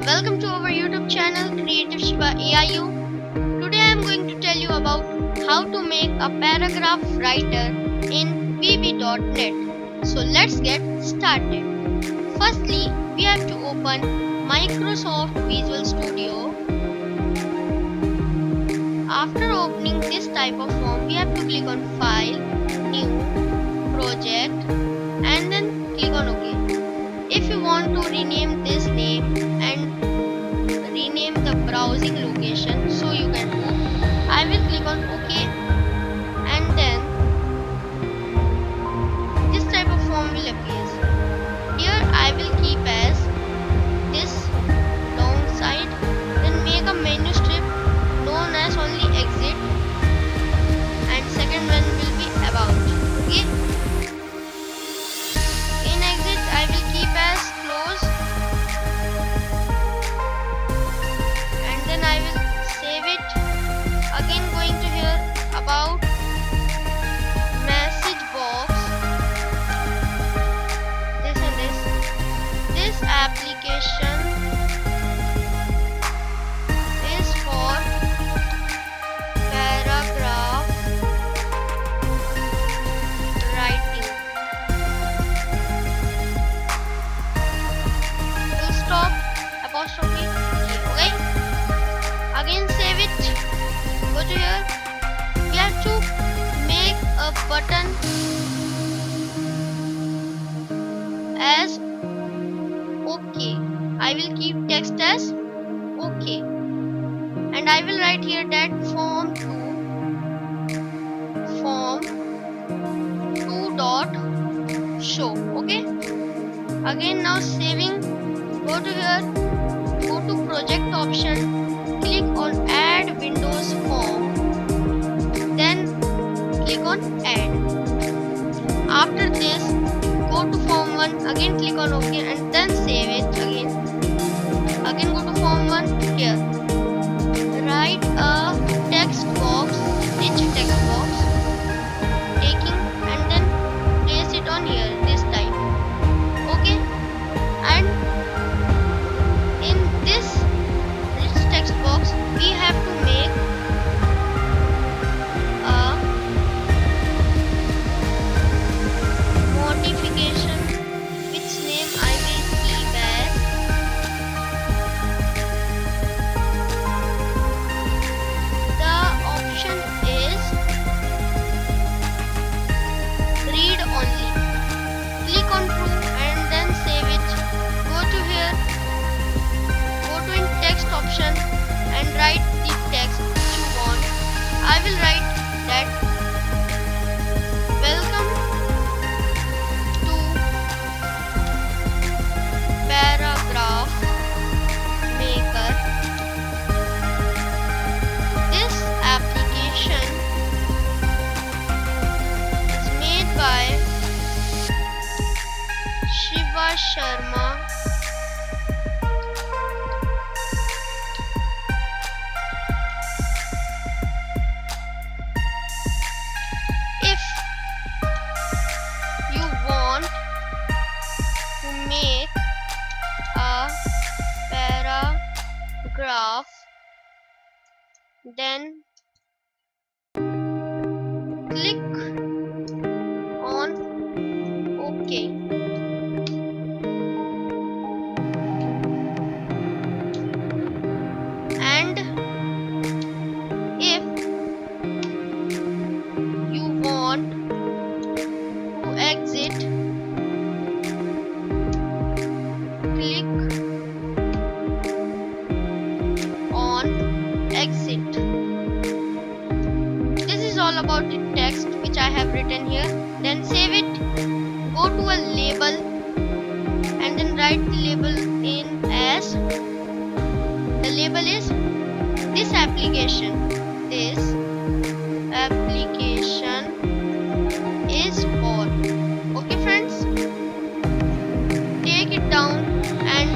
Welcome to our YouTube channel Creative Shiva AIU. Today I am going to tell you about how to make a paragraph writer in VB.NET. So let's get started. Firstly, we have to open Microsoft Visual Studio. After opening this type of form, we have to click on File, New, Project and then click on OK. If you want to rename this name and rename the browsing location, so you can do. I will click on OK and then this type of form will appear. Here I will keep as this long side, then make a menu strip known as only exit and second one will be about. Okay. In exit I will keep as close and then I will save it. Again going to here about message box, this and this application is for paragraph writing. Full stop, apostrophe, okay. Again save it. Go to here. We have to make a button as OK. I will keep text as OK. And I will write here that form 2 dot show. Okay. Again now saving. Go to here. Go to project option. Click on add Windows form. Then click on add. After this, go to form 1. Again click on OK and then save it again. Again go to form 1 here. Write a text box, rich text box, taking and then place it on here this time. Okay. And in this rich text box we have to make a modification which name I will keep as the option is read only. Click on true and then save it. Go to here, go to in text option and write the text which you want. I will write that welcome to paragraph maker. This application is made by Shiva Sharma. If you want to make a paragraph, then click on OK. And if you want to exit, click on exit. This is all about the text which I have written here. Then save it. Go to a label and then write the label in as the label is this application. This application is for. Okay friends, take it down and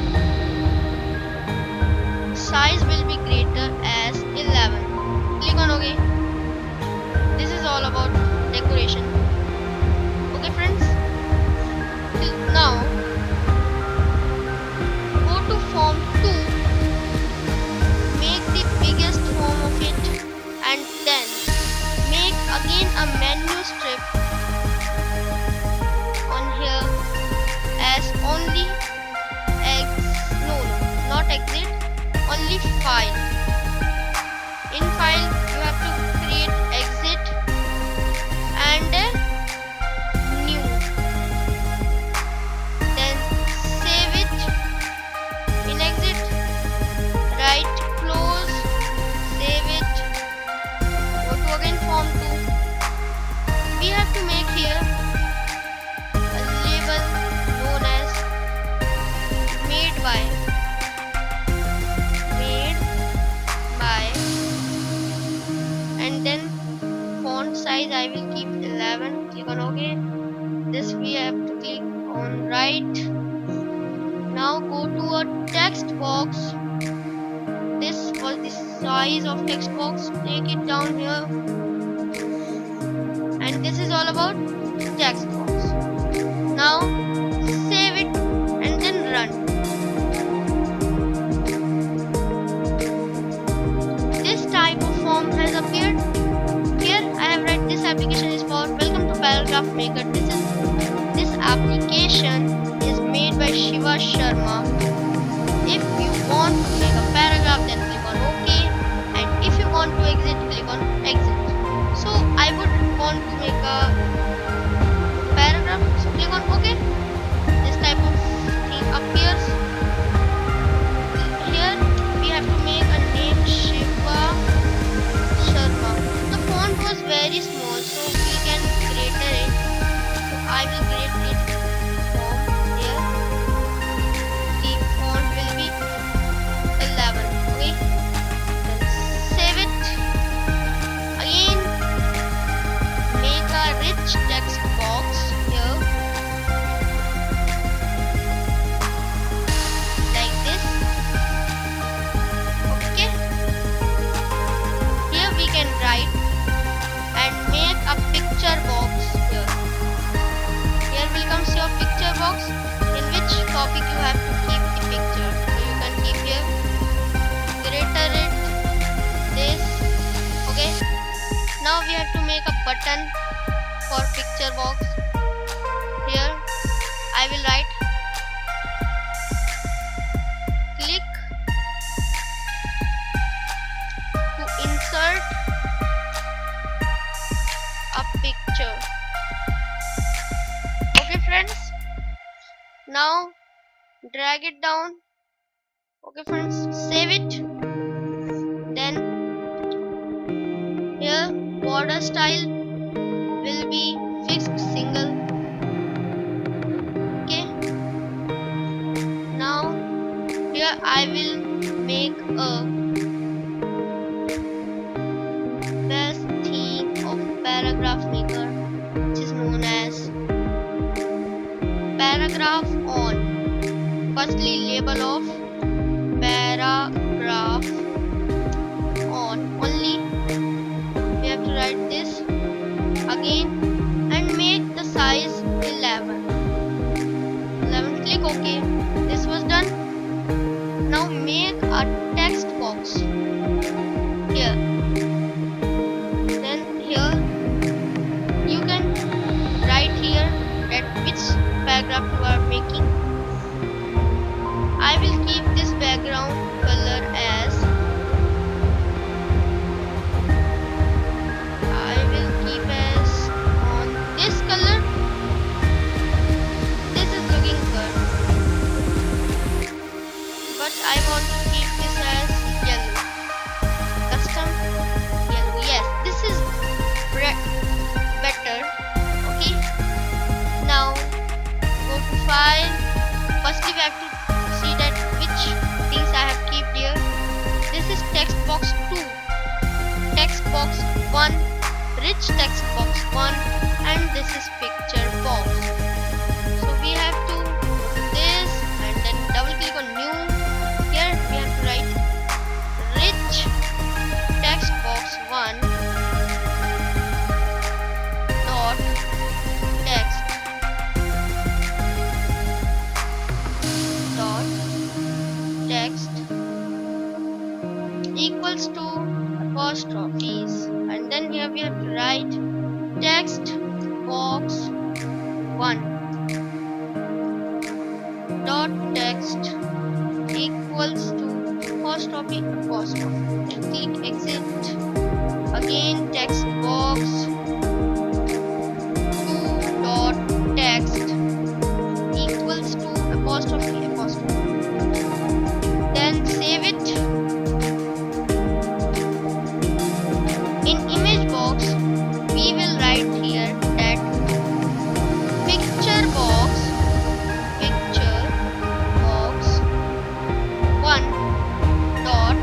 size will be greater as 11. Click on OK. This is all about decoration. Okay friends, now go to form 2 click on right. Now go to a text box. This was the size of text box. Take it down here, and this is all about text box. Now save it and then run. This type of form has appeared. Here I have read this application is for Welcome to Paragraph Maker. This application is made by Shiva Sharma. If you want to make a paragraph, then click on OK, and if you want to exit, click on exit. So I would want to make a paragraph, so click on OK. This type of thing appears. Here we have to make a name, Shiva Sharma. The font was very small, so we can greater it. So I will grade it from here. The font will be 11. Okay. Then save it. Again, make a rich text box here, like this. Okay. Here we can write and make a picture box here. Here will comes your picture box, in which topic you have to keep the picture. So you can keep here, greater it, this. Okay. Now we have to make a button for picture box. Here I will write click to insert a picture. Okay friends, now drag it down. Okay friends, save it. Then here border style will be fixed single. Okay. Now here I will make a best theme of paragraph maker, which is known as paragraph on. Firstly, label of paragraph on only. We have to write this again and make the size 11. Click OK. This was done. Now make a text box here. Then here you can write here that which paragraph you are making. I will keep this background color as on this color. This is looking good, but I want to keep this as yellow. Custom yellow. Yes, this is better. Okay. Now go to file. Firstly, we have to see that which things I have kept here. This is text box 2, text box 1, rich text box 1, and this is picture box. So we have to do this and then double click on new. Here we have to write rich text box 1 dot text dot text equals to apostrophes, and then here we have to write text box 1 dot text equals to apostrophe. Then click exit. Again text box 2 dot text equals to apostrophe. Then save it. In image box we will write here that picture box 1 dot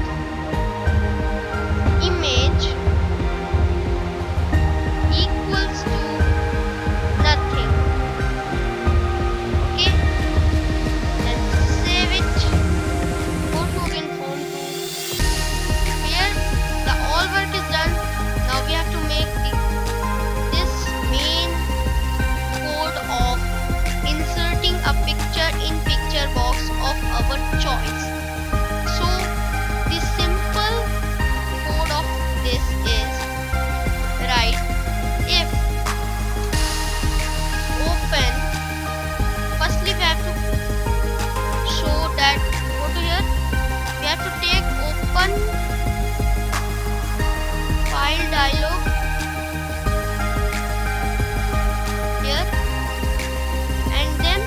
your choice. So the simple code of this is right if open. Firstly we have to show that, go to here, we have to take open file dialog here, and then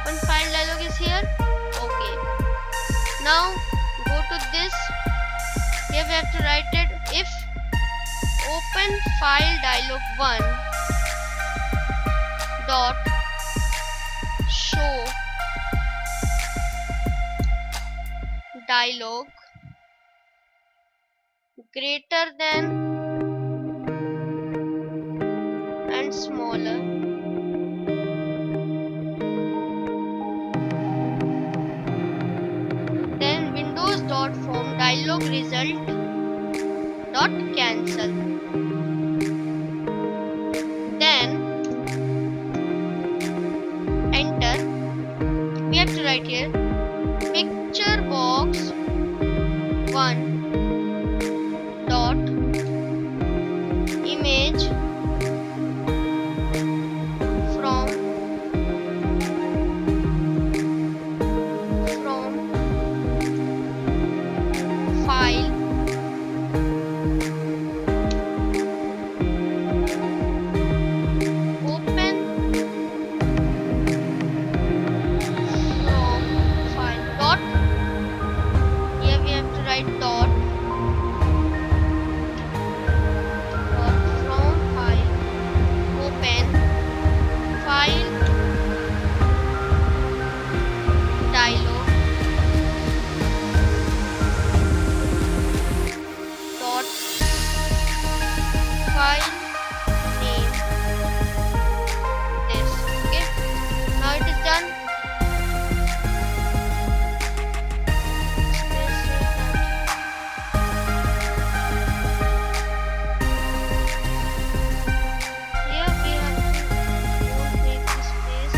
open file dialog is here. Okay, now go to this. Here we have to write it if open file dialog 1 dot show dialog greater than and smaller then windows dot form dialog result dot cancel. Then enter. We have to write here picture box 1 dot image from file open from file dot, here we have to write dot from file open file dialog dot file name this. Okay, now it is done. Here we have to make this space.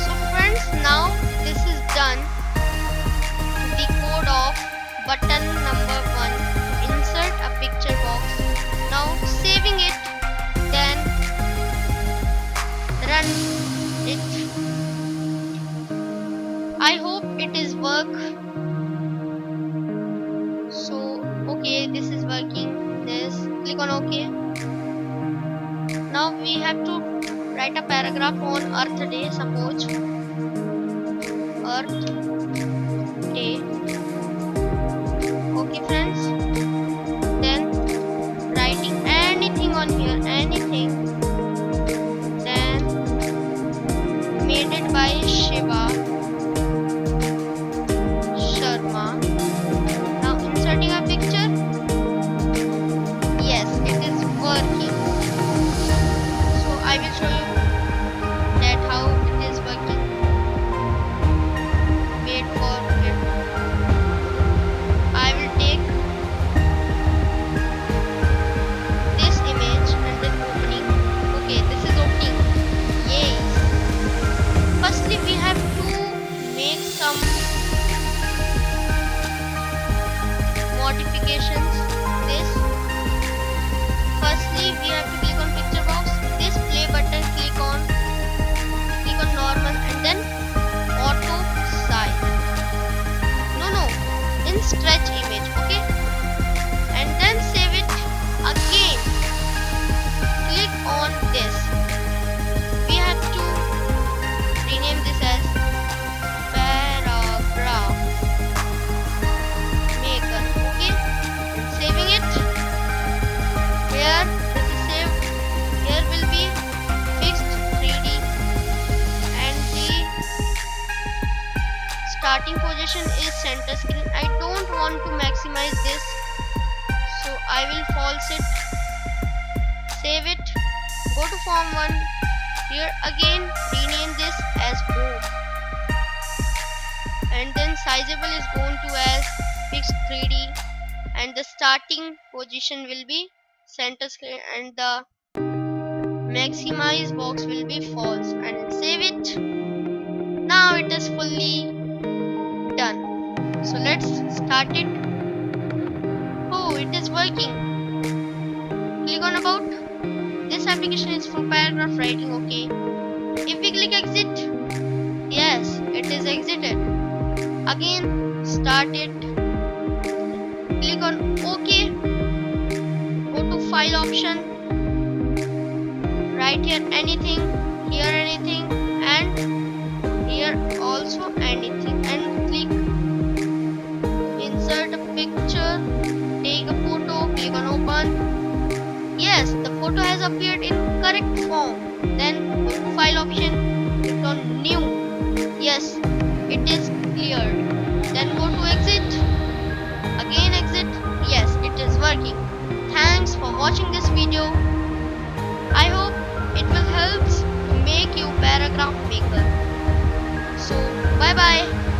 So friends, now this is done. The code of button number 1 to insert a picture box. Now saving it, then run it. I hope it is work. So okay, this is working. This, click on OK. Now we have to write a paragraph on Earth Day. Suppose Earth Day. Okay friends, then writing anything on here, anything, then made it by Shiva Sharma. Now inserting a picture. Yes, it is working. So I will show you that how it is working. Wait for it. I will take this image and then opening. Okay, this is opening. Yay! Firstly, we have to make some modifications. This. Firstly, we have to click on picture box. This play button, click on normal, and then auto size. No, in stretch image. Okay, and then save it again. Click on this. We have to rename this as paragraph maker. Okay, saving it. Here this is saved. Here will be fixed 3D, and the starting position is center screen. I don't want to maximize this, so I will false it. Save it. Go to form 1. Here again rename this as home, and then sizable is going to as fixed 3D, and the starting position will be center screen, and the maximize box will be false, and save it. Now it is fully done. So let's start it. Oh, it is working. Click on about. This application is for paragraph writing. Okay. If we click exit, yes, it is exited. Again, start it. Click on OK. Go to file option. Write here anything, here anything, and here also anything. And click insert a picture. Take a photo. Click on open. Yes, the photo has appeared in correct form. Then go to file option. Click on new. Yes, it is cleared. Then go to exit. Again exit. Yes, it is working. Thanks for watching this video. I hope it will help to make you paragraph maker. So bye bye.